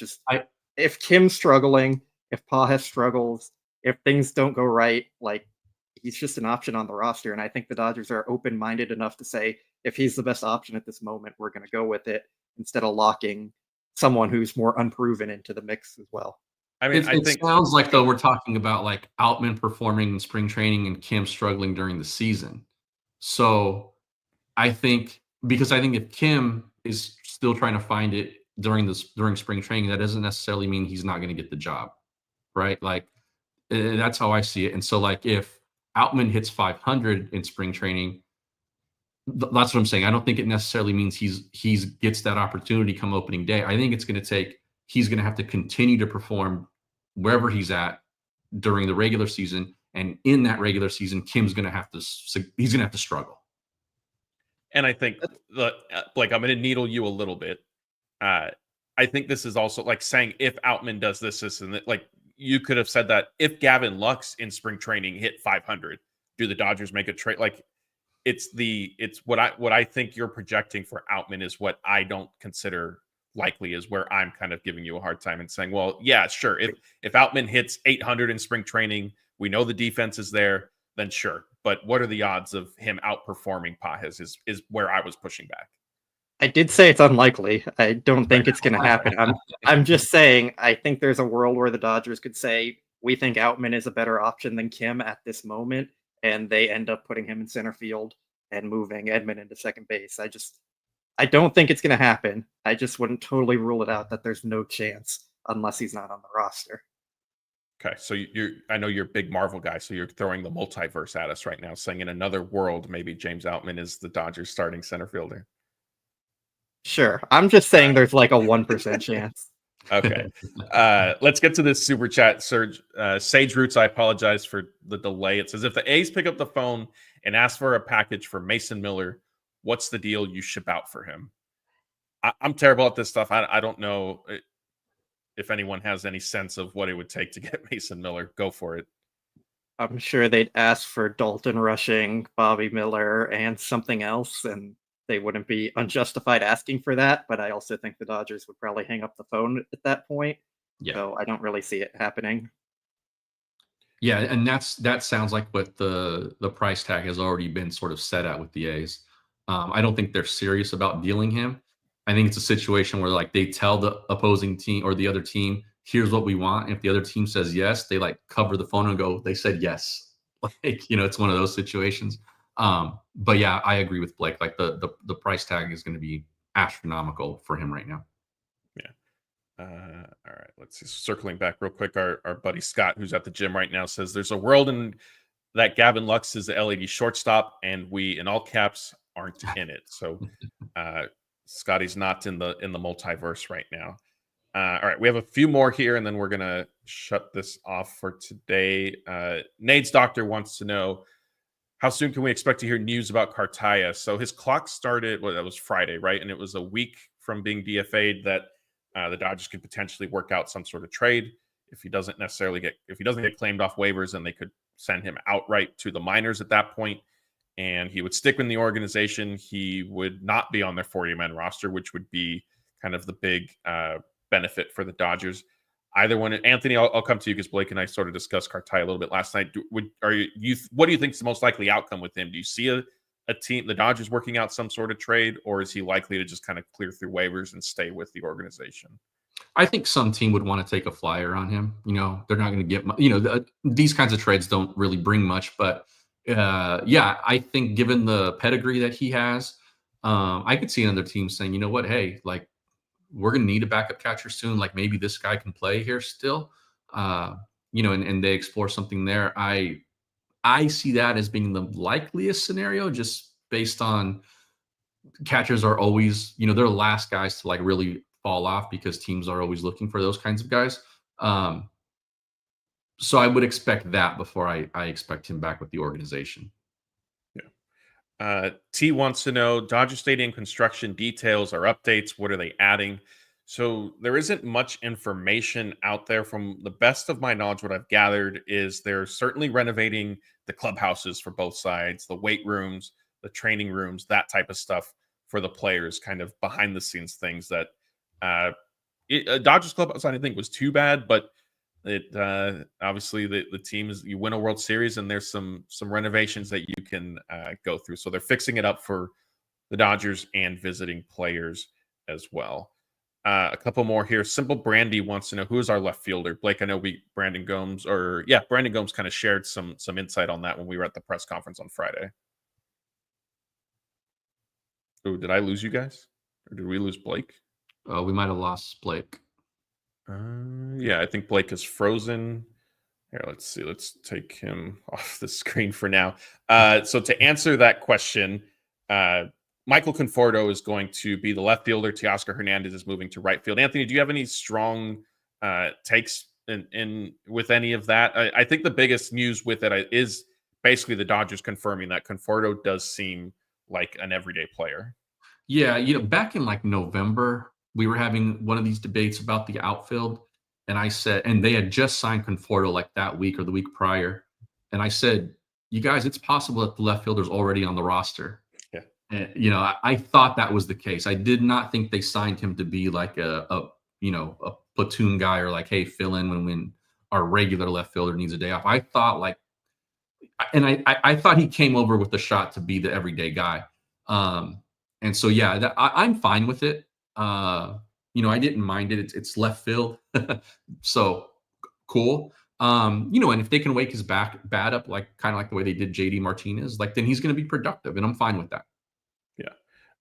If Kim's struggling, if Pajes struggles, if things don't go right, like he's just an option on the roster. And I think the Dodgers are open-minded enough to say, if he's the best option at this moment, we're going to go with it instead of locking someone who's more unproven into the mix as well. I mean, it sounds like though we're talking about like Outman performing in spring training and Kim struggling during the season. So I think if Kim is still trying to find it during spring training, that doesn't necessarily mean he's not going to get the job, right? Like that's how I see it. And so like if Outman hits 500 in spring training, that's what I'm saying. I don't think it necessarily means he's gets that opportunity come opening day. I think it's going to take. He's going to have to continue to perform wherever he's at during the regular season. And in that regular season, Kim's going to have to struggle. And I think like, I'm going to needle you a little bit. I think this is also like saying, if Outman does this, and that, like you could have said that if Gavin Lux in spring training hit 500, do the Dodgers make a trade? Like it's what I think you're projecting for Outman is what I don't consider likely, is where I'm kind of giving you a hard time and saying, well, yeah, sure. If Outman hits 800 in spring training, we know the defense is there, then sure. but what are the odds of him outperforming Pages is where I was pushing back. I did say it's unlikely. I don't think it's going to happen. I'm just saying I think there's a world where the Dodgers could say we think Outman is a better option than Kim at this moment, and they end up putting him in center field and moving Edman into second base. I don't think it's going to happen. I just wouldn't totally rule it out that there's no chance unless he's not on the roster. Okay, so I know you're a big Marvel guy, so you're throwing the multiverse at us right now, saying in another world, maybe James Outman is the Dodgers starting center fielder. Sure. I'm just saying there's like a 1% chance. Okay. Let's get to this super chat, Serge. Sage Roots, I apologize for the delay. It says, if the A's pick up the phone and ask for a package for Mason Miller, what's the deal you ship out for him? I'm terrible at this stuff. I don't know if anyone has any sense of what it would take to get Mason Miller. Go for it. I'm sure they'd ask for Dalton Rushing, Bobby Miller, and something else, and they wouldn't be unjustified asking for that. But I also think the Dodgers would probably hang up the phone at that point. Yeah. So I don't really see it happening. Yeah, and that sounds like what the price tag has already been sort of set at with the A's. I don't think they're serious about dealing him. I think it's a situation where like they tell the opposing team or the other team, here's what we want. And if the other team says yes, they like cover the phone and go, they said yes. Like, it's one of those situations. But yeah, I agree with Blake. Like the price tag is going to be astronomical for him right now. Yeah. All right. Let's see. Circling back real quick. Our buddy Scott, who's at the gym right now, says there's a world in that Gavin Lux is the LED shortstop, and we, in all caps, aren't in it. So Scotty's not in the multiverse right now. All right, we have a few more here, and then we're gonna shut this off for today. Nade's doctor wants to know, how soon can we expect to hear news about Cartaya? So his clock started, that was Friday, right? And it was a week from being DFA'd that the Dodgers could potentially work out some sort of trade if he doesn't get claimed off waivers, and they could send him outright to the minors at that point. And he would stick in the organization. He would not be on their 40-man roster, which would be kind of the big benefit for the Dodgers. Either one, Anthony, I'll come to you because Blake and I sort of discussed Cartaya a little bit last night. What do you think is the most likely outcome with him? Do you see a team, the Dodgers, working out some sort of trade, or is he likely to just kind of clear through waivers and stay with the organization? I think some team would want to take a flyer on him. They're not going to get, these kinds of trades don't really bring much, but yeah, I think given the pedigree that he has, I could see another team saying, you know what, hey, like we're going to need a backup catcher soon. Like maybe this guy can play here still, and they explore something there. I see that as being the likeliest scenario, just based on catchers are always, they're the last guys to like really fall off because teams are always looking for those kinds of guys. So I would expect that before I expect him back with the organization. Yeah. T wants to know Dodger Stadium construction details or updates. What are they adding? So there isn't much information out there. From the best of my knowledge, what I've gathered is they're certainly renovating the clubhouses for both sides, the weight rooms, the training rooms, that type of stuff for the players, kind of behind the scenes things that Dodgers clubhouse I didn't think was too bad, but it obviously the team is, you win a World Series and there's some renovations that you can go through. So they're fixing it up for the Dodgers and visiting players as well. A couple more here. Simple Brandy wants to know, who is our left fielder? Blake, I know Brandon Gomes kind of shared some insight on that when we were at the press conference on Friday. Oh, did I lose you guys? Or did we lose Blake? We might have lost Blake. Yeah, I think Blake is frozen. Here, let's see. Let's take him off the screen for now. So to answer that question, Michael Conforto is going to be the left fielder. Teoscar Hernandez is moving to right field. Anthony, do you have any strong takes in with any of that? I think the biggest news with it is basically the Dodgers confirming that Conforto does seem like an everyday player. Yeah, back in like November, we were having one of these debates about the outfield, and I said, and they had just signed Conforto like that week or the week prior, and I said, you guys, it's possible that the left fielder's already on the roster. Yeah, and, I thought that was the case. I did not think they signed him to be like a platoon guy or like, hey, fill in when our regular left fielder needs a day off. I thought like I thought he came over with the shot to be the everyday guy. And so, yeah, I'm fine with it. I didn't mind it. It's left field. So cool. And if they can wake his bat up, like kind of like the way they did JD Martinez, like then he's going to be productive, and I'm fine with that. Yeah.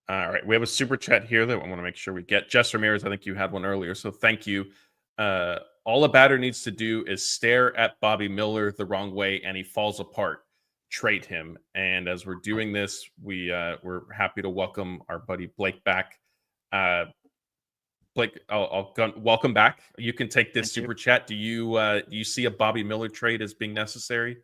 All right. We have a super chat here that I want to make sure we get. Jess Ramirez, I think you had one earlier, so thank you. All a batter needs to do is stare at Bobby Miller the wrong way, and he falls apart. Trade him. And as we're doing this, we're happy to welcome our buddy Blake back. Blake, welcome back. You can take this super chat. Do you see a Bobby Miller trade as being necessary?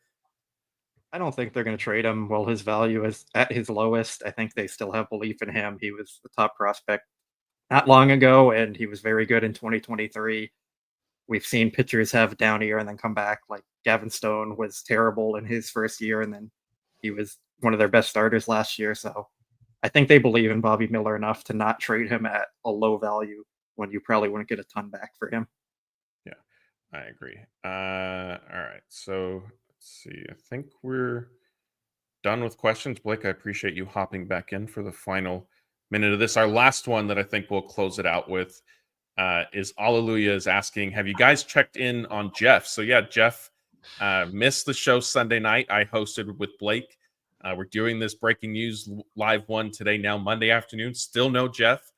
I don't think they're going to trade him while his value is at his lowest. I think they still have belief in him. He was the top prospect not long ago, and he was very good in 2023. We've seen pitchers have a down year and then come back. Like Gavin Stone was terrible in his first year, and then he was one of their best starters last year. So I think they believe in Bobby Miller enough to not trade him at a low value when you probably wouldn't get a ton back for him. Yeah, I agree. All right. So let's see. I think we're done with questions. Blake, I appreciate you hopping back in for the final minute of this. Our last one that I think we'll close it out with is Alleluia is asking, have you guys checked in on Jeff? So yeah, Jeff missed the show Sunday night. I hosted with Blake. We're doing this breaking news live one today, now Monday afternoon. Still no Jeff.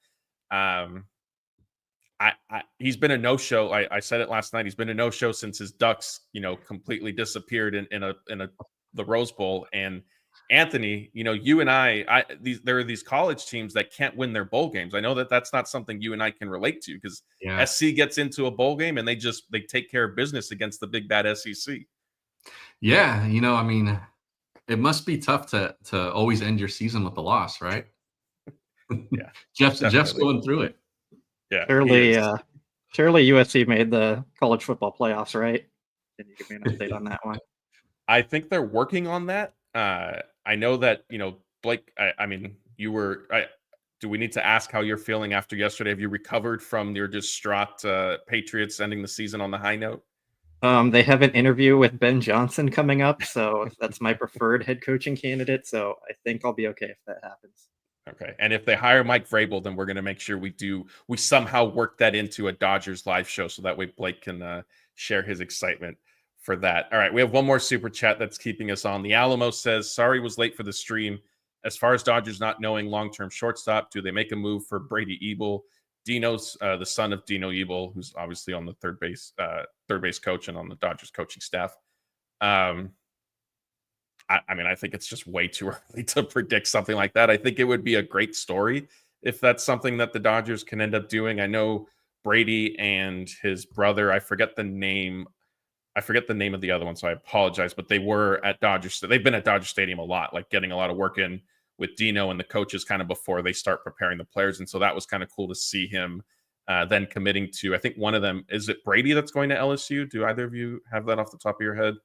He's been a no-show. I said it last night. He's been a no-show since his Ducks, completely disappeared in the Rose Bowl. And Anthony, you and there are these college teams that can't win their bowl games. I know that that's not something you and I can relate to because SC gets into a bowl game and they take care of business against the big bad SEC. Yeah, it must be tough to always end your season with a loss, right? Yeah, Jeff's going through it. Yeah, surely USC made the college football playoffs, right? Can you give me an update on that one? I think they're working on that. I know that, Blake, do we need to ask how you're feeling after yesterday? Have you recovered from your distraught Patriots ending the season on the high note? They have an interview with Ben Johnson coming up, so that's my preferred head coaching candidate. So I think I'll be okay if that happens. Okay. And if they hire Mike Vrabel, then we're going to make sure we somehow work that into a Dodgers live show so that way Blake can share his excitement for that. All right. We have one more super chat that's keeping us on. The Alamo says, sorry, was late for the stream. As far as Dodgers not knowing long-term shortstop, do they make a move for Brady Ebel? Dino's the son of Dino Ebel, who's obviously on the third base coach and on the Dodgers coaching staff. I think it's just way too early to predict something like that. I think it would be a great story if that's something that the Dodgers can end up doing. I know Brady and his brother, I forget the name of the other one, so I apologize, but they were at Dodgers. They've been at Dodger Stadium a lot, like getting a lot of work in with Dino and the coaches kind of before they start preparing the players. And so that was kind of cool to see him then committing to, I think one of them, is it Brady that's going to LSU? Do either of you have that off the top of your head?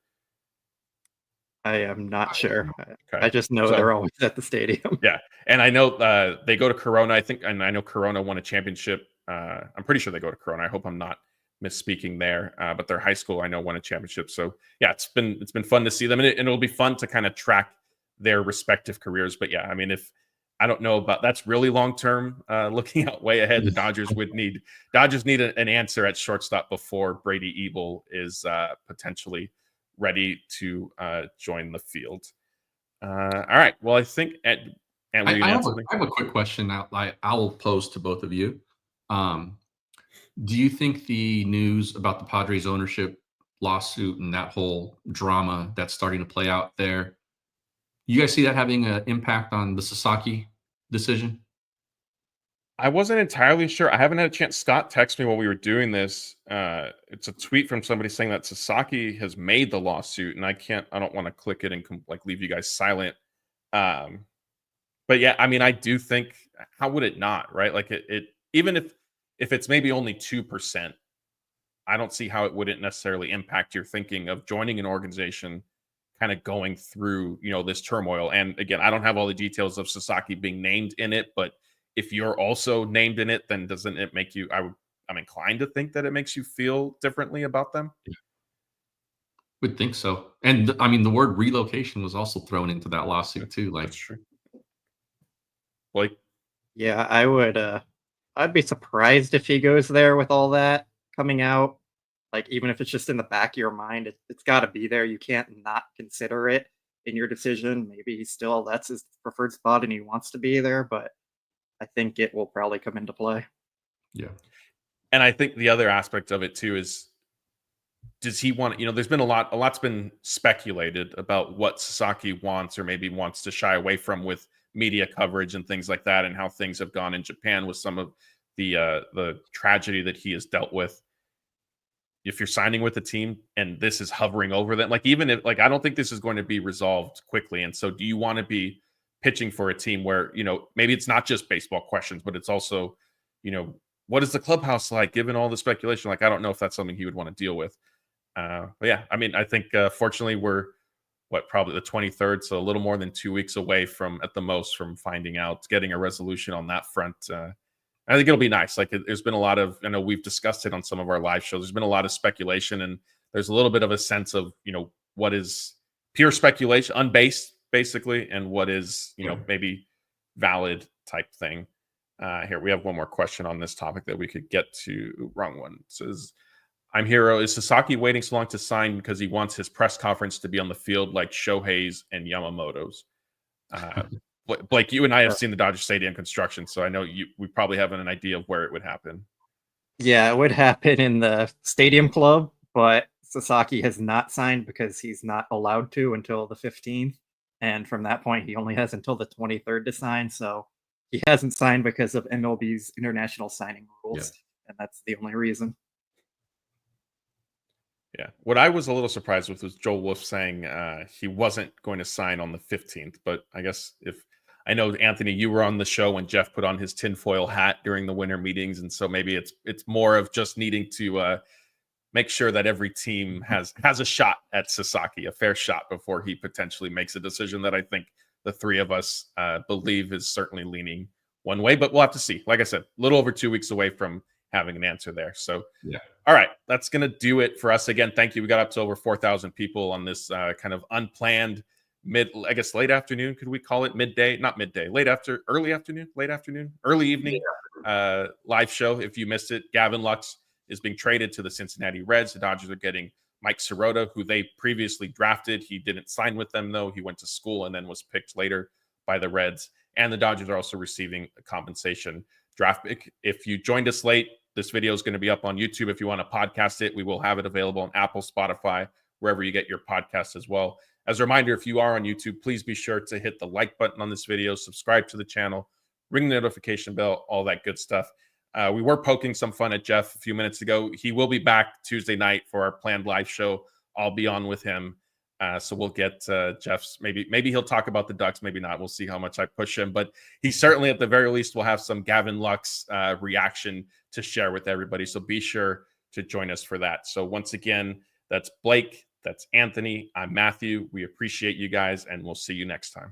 I am not sure. Okay. I just know they're always at the stadium. Yeah. And I know they go to Corona, I think, and I know Corona won a championship. I'm pretty sure they go to Corona. I hope I'm not misspeaking there. But their high school, I know, won a championship. So yeah, it's been fun to see them. And it'll be fun to kind of track their respective careers. But yeah, if I don't know about that's really long term, looking out way ahead, the Dodgers need an answer at shortstop before Brady Ebel is potentially ready to join the field. All right. Well, I think I have a quick question I will pose to both of you. Do you think the news about the Padres ownership lawsuit and that whole drama that's starting to play out there, you guys see that having an impact on the Sasaki decision? I wasn't entirely sure. I haven't had a chance. Scott texted me while we were doing this. It's a tweet from somebody saying that Sasaki has made the lawsuit, and I don't want to click it and leave you guys silent. But yeah, I do think, how would it not, right? Like it even if it's maybe only 2%, I don't see how it wouldn't necessarily impact your thinking of joining an organization, kind of going through, this turmoil. And again, I don't have all the details of Sasaki being named in it, but if you're also named in it, then doesn't it make you, I'm inclined to think that it makes you feel differently about them. Would think so. And I mean, the word relocation was also thrown into that lawsuit too. Like, That's true. Blake? Yeah, I would. I'd be surprised if he goes there with all that coming out. Like, even if it's just in the back of your mind, it's got to be there. You can't not consider it in your decision. Maybe that's his preferred spot and he wants to be there, but I think it will probably come into play. yeah. And I think the other aspect of it too is, does he want, there's been a lot's been speculated about what Sasaki wants or maybe wants to shy away from with media coverage and things like that, and how things have gone in Japan with some of the tragedy that he has dealt with. If you're signing with a team and this is hovering over them, like, even if, like, I don't think this is going to be resolved quickly. And so do you want to be pitching for a team where, maybe it's not just baseball questions, but it's also, what is the clubhouse like given all the speculation? Like, I don't know if that's something he would want to deal with. But yeah, I mean, I think fortunately we're probably the 23rd, so a little more than 2 weeks away at the most from finding out, getting a resolution on that front. I think it'll be nice. Like, there's been a lot of, I know we've discussed it on some of our live shows. There's been a lot of speculation, and there's a little bit of a sense of, what is pure speculation, unbased, basically, and what is, maybe valid type thing. Here, we have one more question on this topic that we could get to. Wrong one. It says, I'm Hero. Is Sasaki waiting so long to sign because he wants his press conference to be on the field like Shohei's and Yamamoto's? Blake, you and I have seen the Dodger Stadium construction, so I know we probably have an idea of where it would happen. Yeah, it would happen in the stadium club, but Sasaki has not signed because he's not allowed to until the 15th. And from that point, he only has until the 23rd to sign. So he hasn't signed because of MLB's international signing rules. Yeah. And that's the only reason. Yeah. What I was a little surprised with was Joel Wolf saying he wasn't going to sign on the 15th. But I guess I know, Anthony, you were on the show when Jeff put on his tinfoil hat during the winter meetings. And so maybe it's more of just needing to make sure that every team has a shot at Sasaki, a fair shot, before he potentially makes a decision that I think the three of us believe is certainly leaning one way. But we'll have to see. Like I said, a little over 2 weeks away from having an answer there. So, yeah. All right, that's going to do it for us. Again, thank you. We got up to over 4,000 people on this kind of unplanned late afternoon. Could we call it midday? Not midday, early evening live show. If you missed it, Gavin Lux is being traded to the Cincinnati Reds. The Dodgers are getting Mike Sirota, who they previously drafted. He didn't sign with them, though. He went to school and then was picked later by the Reds. And the Dodgers are also receiving a compensation draft pick. If you joined us late, this video is going to be up on YouTube. If you want to podcast it, we will have it available on Apple, Spotify, wherever you get your podcast as well. As a reminder, if you are on YouTube, please be sure to hit the like button on this video, subscribe to the channel, ring the notification bell, all that good stuff. We were poking some fun at Jeff a few minutes ago. He will be back Tuesday night for our planned live show. I'll be on with him. So we'll get Jeff's, maybe he'll talk about the Ducks, maybe not. We'll see how much I push him, but he certainly, at the very least, will have some Gavin Lux reaction to share with everybody. So be sure to join us for that. So once again, that's Blake, that's Anthony, I'm Matthew. We appreciate you guys, and we'll see you next time.